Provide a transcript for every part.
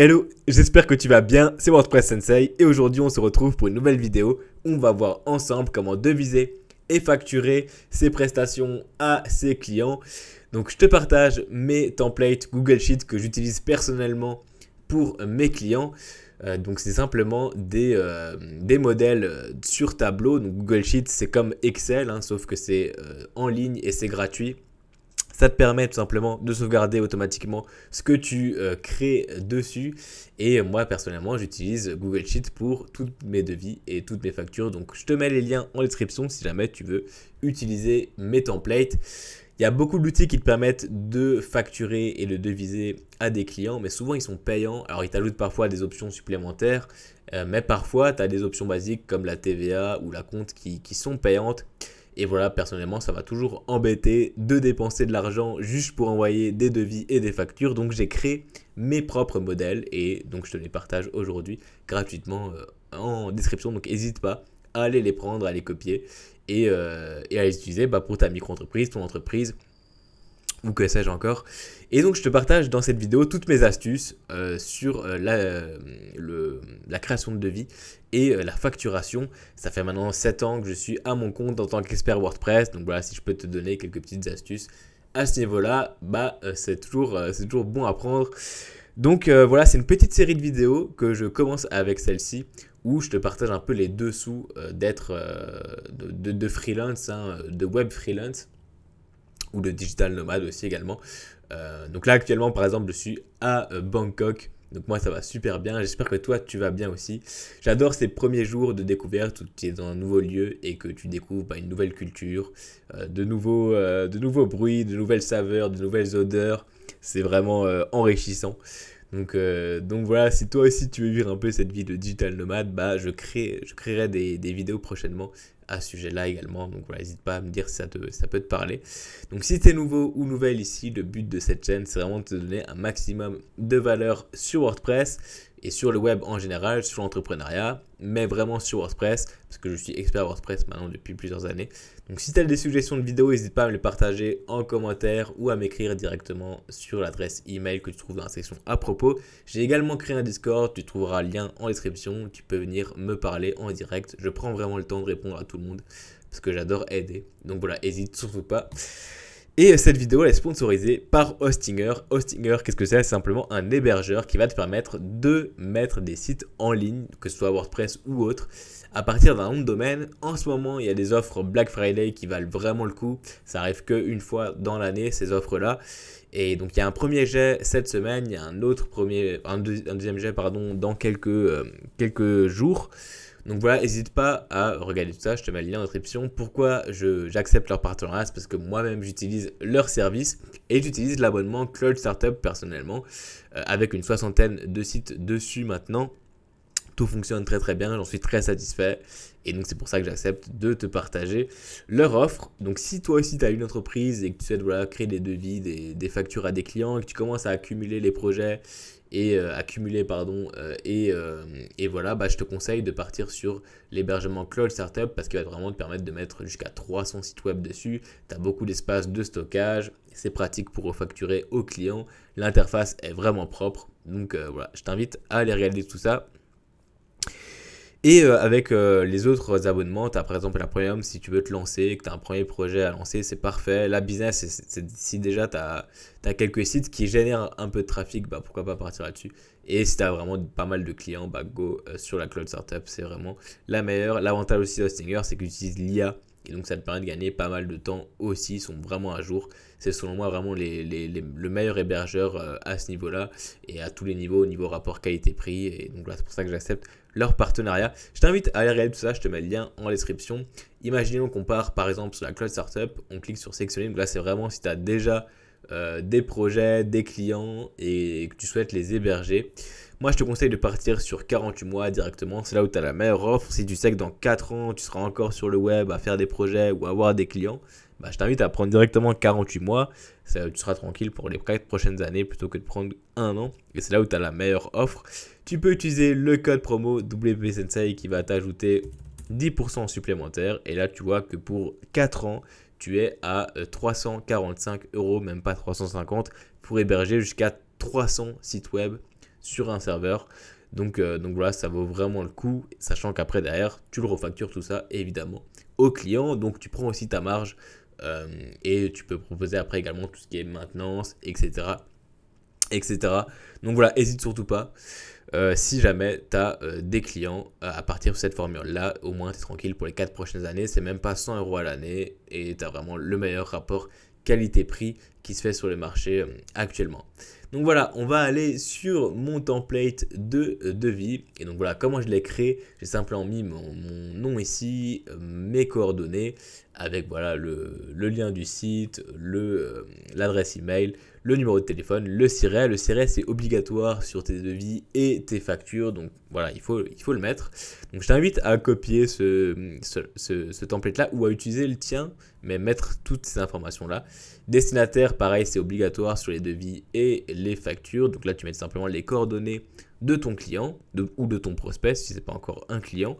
Hello, j'espère que tu vas bien, c'est WordPress Sensei et aujourd'hui on se retrouve pour une nouvelle vidéo où on va voir ensemble comment deviser et facturer ses prestations à ses clients. Donc je te partage mes templates Google Sheets que j'utilise personnellement pour mes clients. Donc c'est simplement des modèles sur tableau. Donc Google Sheets c'est comme Excel, sauf que c'est en ligne et c'est gratuit. Ça te permet tout simplement de sauvegarder automatiquement ce que tu crées dessus. Et moi, personnellement, j'utilise Google Sheets pour toutes mes devis et toutes mes factures. Donc, je te mets les liens en description si jamais tu veux utiliser mes templates. Il y a beaucoup d'outils qui te permettent de facturer et de deviser à des clients, mais souvent ils sont payants. Alors, ils t'ajoutent parfois des options supplémentaires, mais parfois, tu as des options basiques comme la TVA ou la compte qui sont payantes. Et voilà, personnellement, ça m'a toujours embêté de dépenser de l'argent juste pour envoyer des devis et des factures. Donc, j'ai créé mes propres modèles et donc je te les partage aujourd'hui gratuitement en description. Donc, n'hésite pas à aller les prendre, à les copier et à les utiliser pour ta micro-entreprise, ton entreprise ou que sais-je encore. Et donc je te partage dans cette vidéo toutes mes astuces sur la création de devis et la facturation. Ça fait maintenant 7 ans que je suis à mon compte en tant qu'expert WordPress. Donc voilà, si je peux te donner quelques petites astuces à ce niveau-là, c'est toujours bon à prendre. Donc voilà, c'est une petite série de vidéos que je commence avec celle-ci où je te partage un peu les dessous d'être de freelance, de web freelance ou de digital nomade aussi également. Donc là actuellement par exemple je suis à Bangkok, donc moi ça va super bien, j'espère que toi tu vas bien aussi. J'adore ces premiers jours de découverte où tu es dans un nouveau lieu et que tu découvres une nouvelle culture, de nouveaux bruits, de nouvelles saveurs, de nouvelles odeurs. C'est vraiment enrichissant. Donc voilà, si toi aussi tu veux vivre un peu cette vie de digital nomade, je créerai des vidéos prochainement à ce sujet-là également. Donc voilà, n'hésite pas à me dire si ça peut te parler. Donc si tu es nouveau ou nouvelle ici, le but de cette chaîne, c'est vraiment de te donner un maximum de valeur sur WordPress et sur le web en général, sur l'entrepreneuriat, mais vraiment sur WordPress, parce que je suis expert WordPress maintenant depuis plusieurs années. Donc si tu as des suggestions de vidéos, n'hésite pas à me les partager en commentaire ou à m'écrire directement sur l'adresse email que tu trouves dans la section à propos. J'ai également créé un Discord, tu trouveras le lien en description, tu peux venir me parler en direct. Je prends vraiment le temps de répondre à tout le monde, parce que j'adore aider. Donc voilà, n'hésite surtout pas. Et cette vidéo elle est sponsorisée par Hostinger. Hostinger, qu'est-ce que c'est? C'est simplement un hébergeur qui va te permettre de mettre des sites en ligne, que ce soit WordPress ou autre, à partir d'un nom de domaine. En ce moment, il y a des offres Black Friday qui valent vraiment le coup. Ça arrive qu'une fois dans l'année, ces offres-là. Et donc, il y a un premier jet cette semaine, il y a un deuxième jet dans quelques jours. Donc voilà, n'hésite pas à regarder tout ça, je te mets le lien en description. Pourquoi j'accepte leur partenariat? C'est parce que moi-même j'utilise leur service et j'utilise l'abonnement Cloud Startup personnellement avec une soixantaine de sites dessus maintenant. Tout fonctionne très très bien, j'en suis très satisfait et donc c'est pour ça que j'accepte de te partager leur offre. Donc si toi aussi tu as une entreprise et que tu souhaites créer des devis, des factures à des clients et que tu commences à accumuler les projets et je te conseille de partir sur l'hébergement Cloud Startup parce qu'il va vraiment te permettre de mettre jusqu'à 300 sites web dessus. Tu as beaucoup d'espace de stockage, c'est pratique pour refacturer aux clients, l'interface est vraiment propre. Donc voilà, je t'invite à aller regarder tout ça. Et avec les autres abonnements, tu as par exemple la Premium si tu veux te lancer, que tu as un premier projet à lancer, c'est parfait. La Business, si déjà tu as quelques sites qui génèrent un peu de trafic, pourquoi pas partir là-dessus. Et si tu as vraiment pas mal de clients, go sur la Cloud Startup, c'est vraiment la meilleure. L'avantage aussi d'Hostinger, c'est qu'ils utilisent l'IA. Et donc ça te permet de gagner pas mal de temps aussi, ils sont vraiment à jour. C'est selon moi vraiment le meilleur hébergeur à ce niveau-là et à tous les niveaux, au niveau rapport qualité-prix. Et donc là c'est pour ça que j'accepte leur partenariat. Je t'invite à aller regarder tout ça, je te mets le lien en description. Imaginons qu'on part par exemple sur la Cloud Startup, on clique sur sélectionner. Donc là c'est vraiment si tu as déjà des projets, des clients et que tu souhaites les héberger. Moi, je te conseille de partir sur 48 mois directement. C'est là où tu as la meilleure offre. Si tu sais que dans 4 ans, tu seras encore sur le web à faire des projets ou à avoir des clients, je t'invite à prendre directement 48 mois. Tu seras tranquille pour les prochaines années plutôt que de prendre un an. Et c'est là où tu as la meilleure offre. Tu peux utiliser le code promo WPSensei qui va t'ajouter 10% supplémentaire. Et là, tu vois que pour 4 ans, tu es à 345 €, même pas 350, pour héberger jusqu'à 300 sites web sur un serveur. Donc voilà, ça vaut vraiment le coup, sachant qu'après derrière, tu le refactures tout ça évidemment au client. Donc tu prends aussi ta marge et tu peux proposer après également tout ce qui est maintenance, etc. etc. Donc voilà, hésite surtout pas. Si jamais tu as des clients à partir de cette formule-là, au moins tu es tranquille pour les 4 prochaines années. C'est même pas 100 € à l'année et tu as vraiment le meilleur rapport qualité-prix qui se fait sur le marché actuellement. Donc voilà, on va aller sur mon template de devis. Et donc voilà, comment je l'ai créé, j'ai simplement mis mon nom ici, mes coordonnées, avec voilà le lien du site, l'adresse email, le numéro de téléphone, le siret. Le siret, c'est obligatoire sur tes devis et tes factures. Donc voilà, il faut le mettre. Donc je t'invite à copier ce template-là ou à utiliser le tien, mais mettre toutes ces informations-là. Destinataire, pareil, c'est obligatoire sur les devis et les factures. Donc là, tu mets simplement les coordonnées de ton client ou de ton prospect si ce n'est pas encore un client.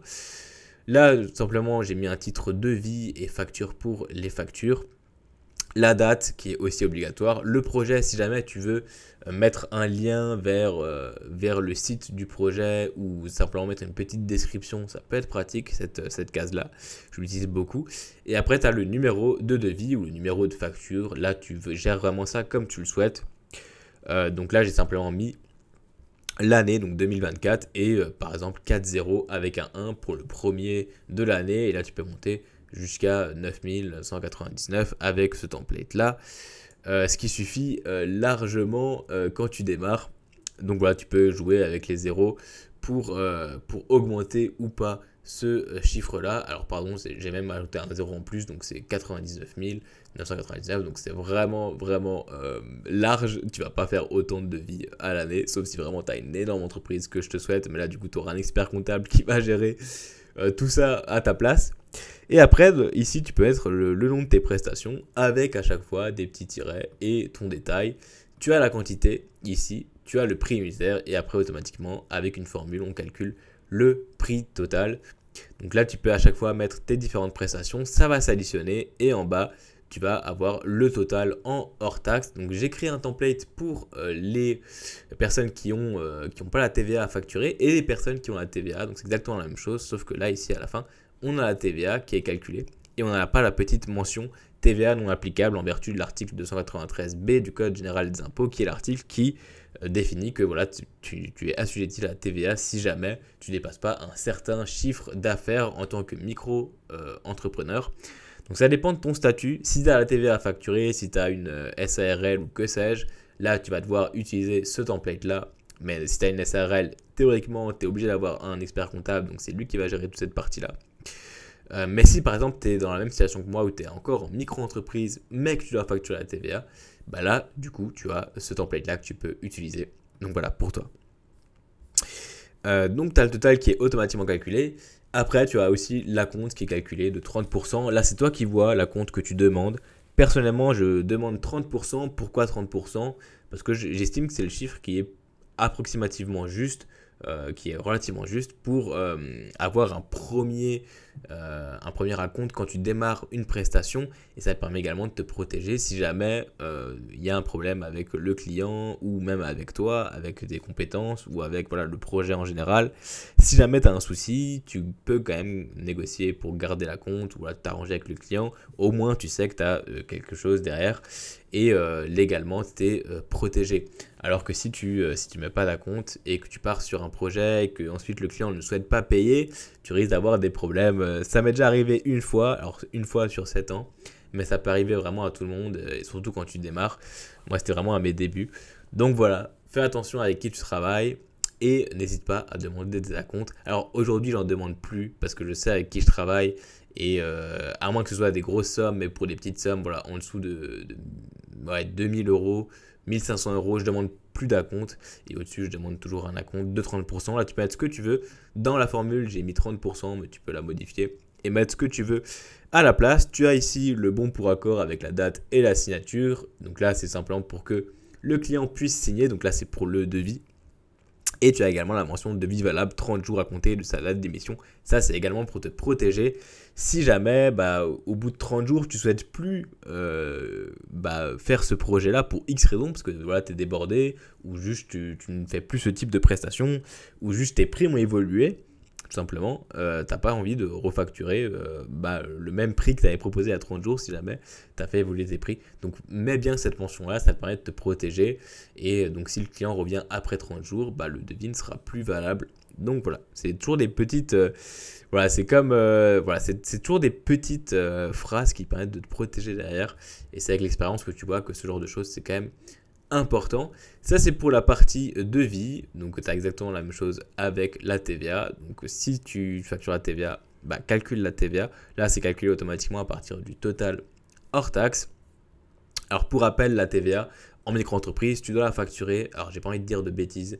Là, simplement, j'ai mis un titre devis et facture pour les factures. La date qui est aussi obligatoire. Le projet, si jamais tu veux mettre un lien vers le site du projet ou simplement mettre une petite description, ça peut être pratique cette case-là. Je l'utilise beaucoup. Et après, tu as le numéro de devis ou le numéro de facture. Là, tu gères vraiment ça comme tu le souhaites. Donc là, j'ai simplement mis l'année, donc 2024, et par exemple 4-0 avec un 1 pour le premier de l'année. Et là, tu peux monter jusqu'à 9199 avec ce template là, ce qui suffit largement quand tu démarres. Donc voilà, tu peux jouer avec les zéros pour augmenter ou pas ce chiffre là. Alors pardon, j'ai même ajouté un 0 en plus, donc c'est 99 999, donc c'est vraiment large. Tu vas pas faire autant de devis à l'année, sauf si vraiment tu as une énorme entreprise, que je te souhaite, mais là du coup tu auras un expert comptable qui va gérer tout ça à ta place. Et après, ici, tu peux mettre le nom de tes prestations avec à chaque fois des petits tirets et ton détail. Tu as la quantité ici, tu as le prix unitaire et après, automatiquement, avec une formule, on calcule le prix total. Donc là, tu peux à chaque fois mettre tes différentes prestations, ça va s'additionner et en bas, tu vas avoir le total en hors taxe. Donc j'ai créé un template pour les personnes qui ont pas la TVA à facturer et les personnes qui ont la TVA. Donc c'est exactement la même chose, sauf que là, ici, à la fin, on a la TVA qui est calculée et on n'a pas la petite mention TVA non applicable en vertu de l'article 293B du Code général des impôts, qui est l'article qui définit que voilà, tu es assujetti à la TVA si jamais tu ne dépasses pas un certain chiffre d'affaires en tant que micro-entrepreneur. Donc ça dépend de ton statut. Si tu as la TVA à facturer, si tu as une SARL ou que sais-je, là tu vas devoir utiliser ce template-là. Mais si tu as une SARL, théoriquement, tu es obligé d'avoir un expert comptable, donc c'est lui qui va gérer toute cette partie-là. Mais si par exemple tu es dans la même situation que moi où tu es encore en micro-entreprise mais que tu dois facturer la TVA, bah là du coup tu as ce template là que tu peux utiliser. Donc voilà pour toi. Donc tu as le total qui est automatiquement calculé. Après tu as aussi l'acompte qui est calculé de 30%. Là c'est toi qui vois l'acompte que tu demandes. Personnellement je demande 30%. Pourquoi 30%? Parce que j'estime que c'est le chiffre qui est approximativement juste. Qui est relativement juste pour avoir un premier acompte quand tu démarres une prestation, et ça te permet également de te protéger si jamais il y a un problème avec le client ou même avec toi, avec tes compétences ou avec voilà, le projet en général. Si jamais tu as un souci, tu peux quand même négocier pour garder l'acompte ou voilà, t'arranger avec le client. Au moins tu sais que tu as quelque chose derrière et légalement tu es protégé. Alors que si tu mets pas d'acompte et que tu pars sur un projet et que ensuite le client ne souhaite pas payer, tu risques d'avoir des problèmes. Ça m'est déjà arrivé une fois, alors une fois sur 7 ans, mais ça peut arriver vraiment à tout le monde, et surtout quand tu démarres. Moi, c'était vraiment à mes débuts. Donc voilà, fais attention avec qui tu travailles et n'hésite pas à demander des acomptes. Alors aujourd'hui, j'en demande plus parce que je sais avec qui je travaille et à moins que ce soit des grosses sommes, mais pour des petites sommes, voilà, en dessous de 2000 €, 1500 €, je demande plus d'acompte et au-dessus je demande toujours un acompte de 30%. Là tu peux mettre ce que tu veux. Dans la formule j'ai mis 30% mais tu peux la modifier et mettre ce que tu veux à la place. Tu as ici le bon pour accord avec la date et la signature. Donc là c'est simplement pour que le client puisse signer. Donc là c'est pour le devis. Et tu as également la mention de vie valable 30 jours à compter de sa date d'émission. Ça, c'est également pour te protéger. Si jamais, au bout de 30 jours, tu ne souhaites plus faire ce projet-là pour X raisons, parce que voilà, tu es débordé, ou juste tu ne fais plus ce type de prestation, ou juste tes prix ont évolué, tout simplement, tu n'as pas envie de refacturer le même prix que tu avais proposé à 30 jours si jamais tu as fait évoluer tes prix. Donc mets bien cette mention-là, ça te permet de te protéger. Et donc si le client revient après 30 jours, le devis ne sera plus valable. Donc voilà, c'est toujours des petites... c'est toujours des petites phrases qui permettent de te protéger derrière. Et c'est avec l'expérience que tu vois que ce genre de choses, c'est quand même important. Ça, c'est pour la partie devis. Donc, tu as exactement la même chose avec la TVA. Donc, si tu factures la TVA, calcule la TVA. Là, c'est calculé automatiquement à partir du total hors taxe. Alors, pour rappel, la TVA en micro-entreprise, tu dois la facturer. Alors, j'ai pas envie de dire de bêtises,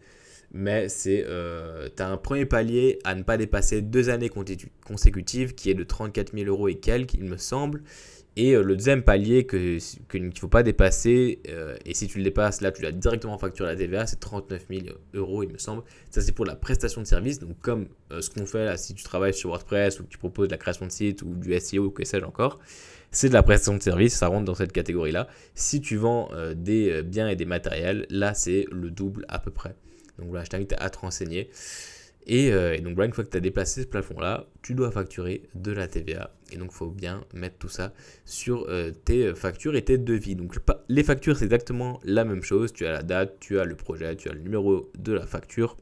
mais c'est tu as un premier palier à ne pas dépasser 2 années consécutives qui est de 34 000 € et quelques, il me semble. Et le deuxième palier qu'il ne faut pas dépasser, et si tu le dépasses, là tu dois directement facturer la TVA, c'est 39 000 €, il me semble. Ça, c'est pour la prestation de service. Donc, comme ce qu'on fait là, si tu travailles sur WordPress ou que tu proposes de la création de site ou du SEO ou que sais-je encore, c'est de la prestation de service, ça rentre dans cette catégorie-là. Si tu vends des biens et des matériels, là c'est le double à peu près. Donc voilà, je t'invite à te renseigner. Et donc voilà, une fois que tu as déplacé ce plafond-là, tu dois facturer de la TVA. Et donc, il faut bien mettre tout ça sur tes factures et tes devis. Donc, les factures, c'est exactement la même chose. Tu as la date, tu as le projet, tu as le numéro de la facture.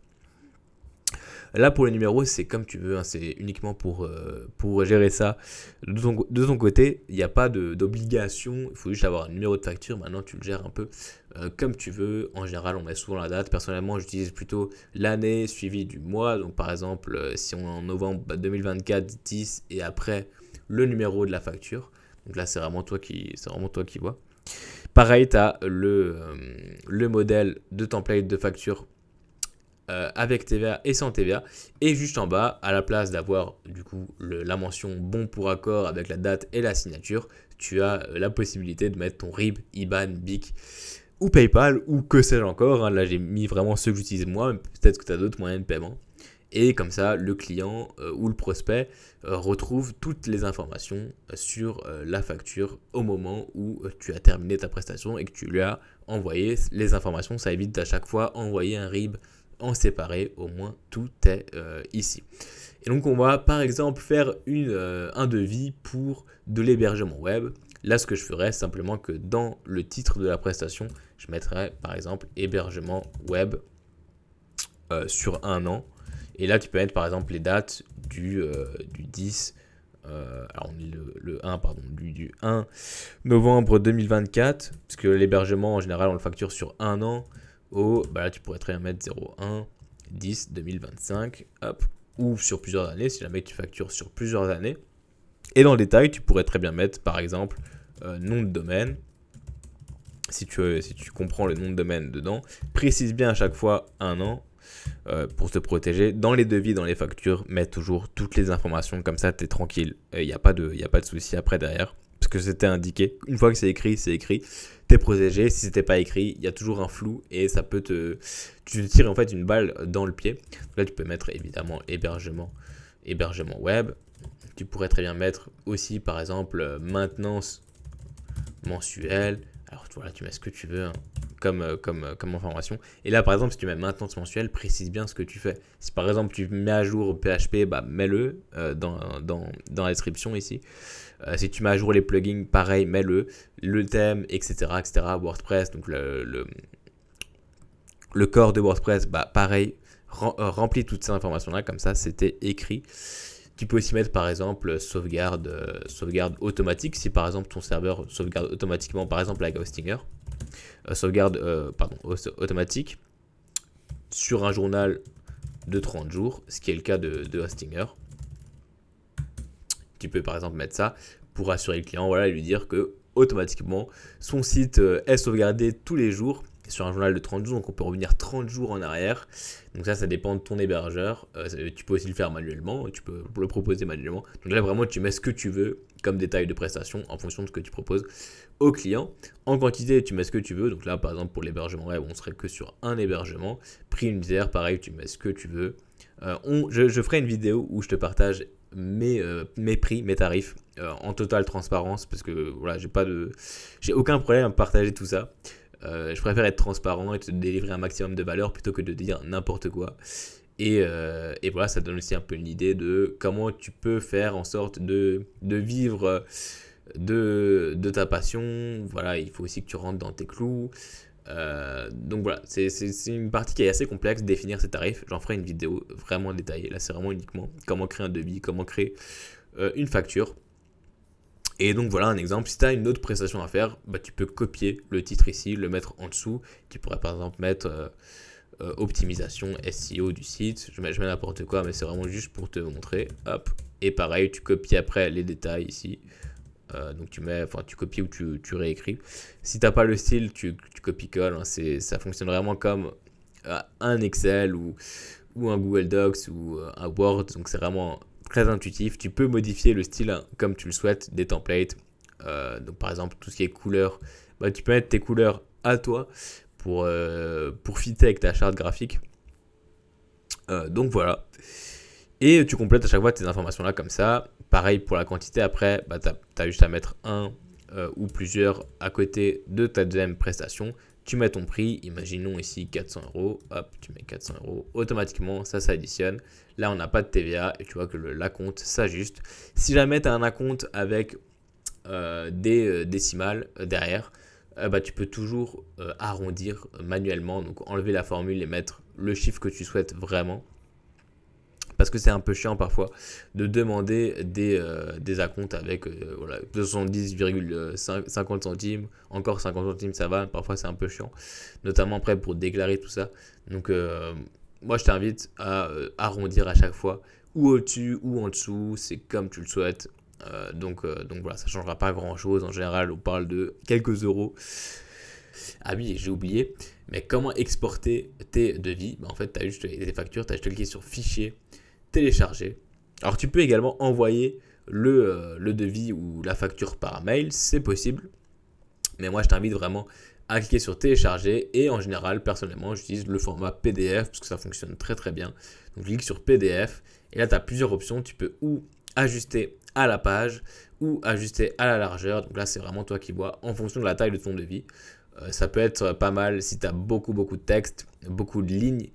Là, pour les numéros, c'est comme tu veux, hein, c'est uniquement pour gérer ça de ton côté. Il n'y a pas d'obligation, il faut juste avoir un numéro de facture. Maintenant, tu le gères un peu comme tu veux. En général, on met souvent la date. Personnellement, j'utilise plutôt l'année suivie du mois. Donc, par exemple, si on est en novembre 2024, 10 et après le numéro de la facture. Donc là, c'est vraiment toi qui vois. Pareil, tu as le modèle de template de facture avec TVA et sans TVA. Et juste en bas, à la place d'avoir du coup la mention bon pour accord avec la date et la signature, tu as la possibilité de mettre ton RIB, IBAN, BIC ou PayPal ou que sais-je encore. Hein. Là, j'ai mis vraiment ceux que j'utilise moi, mais peut-être que tu as d'autres moyens de paiement. Et comme ça, le client ou le prospect retrouve toutes les informations sur la facture au moment où tu as terminé ta prestation et que tu lui as envoyé les informations. Ça évite à chaque fois envoyer un RIB en séparé, au moins tout est ici. Et donc on va par exemple faire un devis pour de l'hébergement web. Là, ce que je ferais, c'est simplement que dans le titre de la prestation, je mettrais par exemple hébergement web sur 1 an. Et là, tu peux mettre par exemple les dates du 10, alors on est le 1, pardon, du 1 novembre 2024, puisque l'hébergement en général on le facture sur 1 an. Là tu pourrais très bien mettre 01 10 2025, hop, ou sur plusieurs années si jamais tu factures sur plusieurs années. Et dans le détail, tu pourrais très bien mettre par exemple nom de domaine. Si tu comprends le nom de domaine dedans, précise bien à chaque fois 1 an pour te protéger. Dans les devis, dans les factures, mets toujours toutes les informations, comme ça tu es tranquille. Il n'y a pas de souci après derrière. Parce que c'était indiqué. Une fois que c'est écrit, t'es protégé. Si c'était pas écrit, il y a toujours un flou et ça peut tu te tires en fait une balle dans le pied. Là, tu peux mettre évidemment hébergement web. Tu pourrais très bien mettre aussi, par exemple, maintenance mensuelle. Alors voilà, tu mets ce que tu veux hein, comme information. Et là, par exemple, si tu mets maintenance mensuelle, précise bien ce que tu fais. Si par exemple tu mets à jour PHP, mets-le dans la description ici. Si tu mets à jour les plugins, pareil, mets-le. Le thème, etc. WordPress, donc le corps de WordPress, pareil. Remplis toutes ces informations-là, comme ça, c'était écrit. Tu peux aussi mettre par exemple sauvegarde automatique si par exemple ton serveur sauvegarde automatiquement par exemple avec Hostinger. Automatique sur un journal de 30 jours, ce qui est le cas de Hostinger. Tu peux par exemple mettre ça pour assurer le client, voilà, et lui dire que automatiquement son site est sauvegardé tous les jours sur un journal de 30 jours, donc on peut revenir 30 jours en arrière. Donc ça dépend de ton hébergeur. Tu peux aussi le faire manuellement, tu peux le proposer manuellement. Donc là vraiment tu mets ce que tu veux comme détail de prestation en fonction de ce que tu proposes au client. En quantité, tu mets ce que tu veux. Donc là, par exemple, pour l'hébergement web, on serait que sur un hébergement. Prix unitaire, pareil, tu mets ce que tu veux. Je ferai une vidéo où je te partage mes prix, mes tarifs en totale transparence parce que voilà, j'ai aucun problème à partager tout ça. Je préfère être transparent et te délivrer un maximum de valeur plutôt que de dire n'importe quoi. Et voilà, ça donne aussi un peu une idée de comment tu peux faire en sorte de vivre de ta passion. Voilà, il faut aussi que tu rentres dans tes clous. Donc voilà, c'est une partie qui est assez complexe, définir ses tarifs. J'en ferai une vidéo vraiment détaillée. Là, c'est vraiment uniquement comment créer un devis, comment créer une facture. Et donc voilà un exemple, si tu as une autre prestation à faire, bah, tu peux copier le titre ici, le mettre en dessous. Tu pourrais par exemple mettre optimisation SEO du site. Je mets n'importe quoi, mais c'est vraiment juste pour te montrer. Hop. Et pareil, tu copies après les détails ici. Donc tu copies ou tu réécris. Si tu n'as pas le style, tu copies-colles. Hein, ça fonctionne vraiment comme un Excel ou un Google Docs ou un Word. Donc c'est vraiment très intuitif. Tu peux modifier le style hein, comme tu le souhaites des templates. Donc par exemple tout ce qui est couleurs, bah, tu peux mettre tes couleurs à toi pour fitter avec ta charte graphique. Donc voilà. Et tu complètes à chaque fois tes informations là comme ça. Pareil pour la quantité, après, bah, tu as juste à mettre un ou plusieurs à côté de ta deuxième prestation. Tu mets ton prix, imaginons ici 400 €, hop, tu mets 400 €, automatiquement ça s'additionne. Là on n'a pas de TVA et tu vois que l'acompte s'ajuste. Si jamais tu as un acompte avec des décimales derrière, bah, tu peux toujours arrondir manuellement, donc enlever la formule et mettre le chiffre que tu souhaites vraiment. Parce que c'est un peu chiant parfois de demander des acomptes avec voilà, 270,50 centimes. Encore 50 centimes, ça va. Parfois, c'est un peu chiant. Notamment après pour déclarer tout ça. Donc, moi, je t'invite à arrondir à chaque fois. Ou au-dessus ou en dessous. C'est comme tu le souhaites. Donc voilà, ça ne changera pas grand-chose. En général, on parle de quelques euros. Ah oui, j'ai oublié. Mais comment exporter tes devis? Bah, en fait, tu as juste tes factures. Tu as juste cliqué sur Fichier, télécharger. Alors tu peux également envoyer le devis ou la facture par mail, c'est possible. Mais moi je t'invite vraiment à cliquer sur télécharger et en général personnellement j'utilise le format PDF parce que ça fonctionne très très bien. Donc je clique sur PDF et là tu as plusieurs options, tu peux ou ajuster à la page ou ajuster à la largeur. Donc là c'est vraiment toi qui vois en fonction de la taille de ton devis. Ça peut être pas mal si tu as beaucoup de texte, beaucoup de lignes.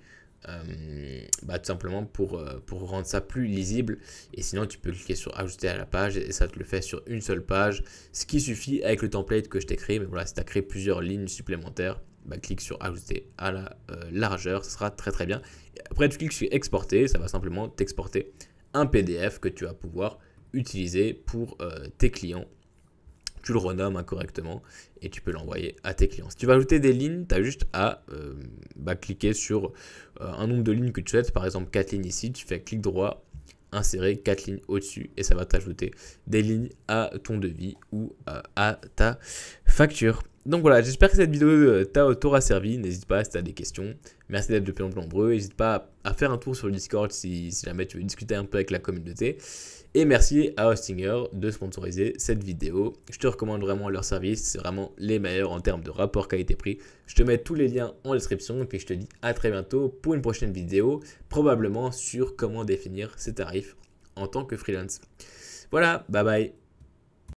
Bah, tout simplement pour rendre ça plus lisible et sinon tu peux cliquer sur ajouter à la page et ça te le fait sur une seule page, ce qui suffit avec le template que je t'ai créé. Mais voilà, si tu as créé plusieurs lignes supplémentaires, bah, clique sur ajouter à la largeur, ça sera très très bien. Et après tu cliques sur exporter, ça va simplement t'exporter un PDF que tu vas pouvoir utiliser pour tes clients. Tu le renommes correctement et tu peux l'envoyer à tes clients. Si tu veux ajouter des lignes, tu as juste à cliquer sur un nombre de lignes que tu souhaites. Par exemple, 4 lignes ici, tu fais clic droit, insérer 4 lignes au-dessus et ça va t'ajouter des lignes à ton devis ou à ta facture. Donc voilà, j'espère que cette vidéo t'aura servi. N'hésite pas si tu as des questions. Merci d'être de plus en plus nombreux. N'hésite pas à faire un tour sur le Discord si jamais tu veux discuter un peu avec la communauté. Et merci à Hostinger de sponsoriser cette vidéo. Je te recommande vraiment leur service. C'est vraiment les meilleurs en termes de rapport qualité-prix. Je te mets tous les liens en description. Et puis je te dis à très bientôt pour une prochaine vidéo. Probablement sur comment définir ses tarifs en tant que freelance. Voilà, bye bye.